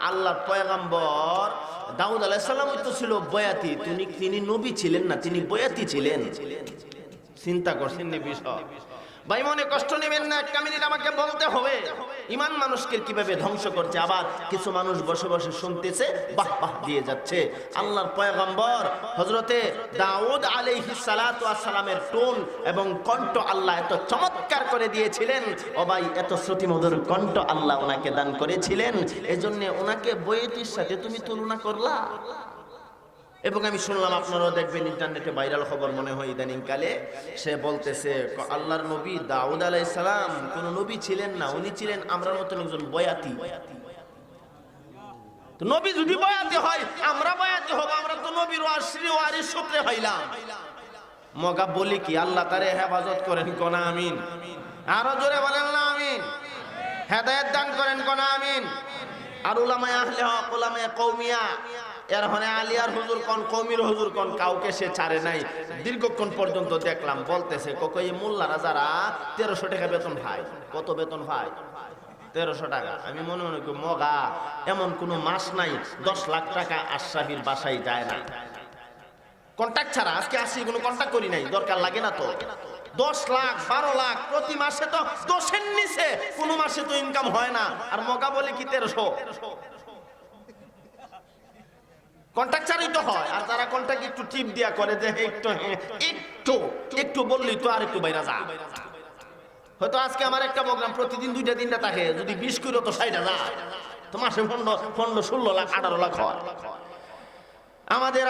আল্লাহর পয়গম্বর দাউদ আলাইহিস সালাম তো ছিল বয়াতি, তিনি নবী ছিলেন না, তিনি বয়াতি ছিলেন। চিন্তা করছেন নি বিষয়? ভাই মনে কষ্ট নেবেন না, একটা মিনিট আমাকে বলতে হবে ইমান মানুষকে কিভাবে ধ্বংস করছে। আবার কিছু মানুষ বসে বসে শুনতেছে, বাহ বাহ দিয়ে যাচ্ছে। আল্লাহর পয়গম্বর হযরতে দাউদ আলাইহিস সালাতু ওয়াস সালামের টোন এবং কণ্ঠ আল্লাহ এত চমৎকার করে দিয়েছিলেন। ও ভাই, এত শ্রুতিমধুর কণ্ঠ আল্লাহ ওনাকে দান করেছিলেন, এজন্য ওনাকে বয়াতির সাথে তুমি তুলনা করলা। এবং আমি শুনলাম, আপনারাও দেখবেন ইন্টারনেটে ভাইরাল খবর মনে হয় ইদানিং কালে, সে বলতেছে আল্লাহর নবী দাউদ আলাইহিস সালাম কোন নবী ছিলেন না, উনি ছিলেন আমরার মতন একজন বয়াতি। তো নবী যদি বয়াতি হয়, আমরা বয়াতি হব, আমরা তো নবীর ওয়ারিস সূত্রে হইলাম। মগা বলি কি, আল্লাহ তারে হেফাজত করেন কোনা আমিন। আরো জোরে বলেন না আমিন। হেদায়েত দান করেন কোনা আমিন। আর উলামায়ে আহলে হক, উলামায়ে কওমিয়া, এর হনে আলিয়ার হুজুর কোন, কওমির হুজুর কোন, কাউকে সে ছাড়ে নাই। দীর্ঘক্ষণ পর্যন্ত দেখলাম বলতেছে কই মোল্লারা যারা 1300 টাকা বেতন পায়। কত বেতন পায়? 1300 টাকা। আমি মনে মনে করি মগা, এমন কোন মাস নাই 10 লাখ টাকা আশরাফির বাসায় যায় না কন্টাক্ট ছাড়া। আজকে আসি কোনো কন্টাক্ট করি নাই, দরকার লাগে না তো। 10 লাখ 12 লাখ প্রতি মাসে তো 10-এর নিচে কোন মাসে তো ইনকাম হয় না। আর মগা বলে কি 1300 কন্টাক্ট ছাড়াই তো হয়। আর যারা কন্টাক্ট একটু টিপ দিয়া করে যে একটু বললি তো আর একটু বাইরে যা। হয়তো আজকে আমার একটা প্রোগ্রাম প্রতিদিন 2-3টা থাকে, যদি 20 করে তো 60,000, তো মাসে 15-16 লাখ 18 লাখ হয়। আমাদের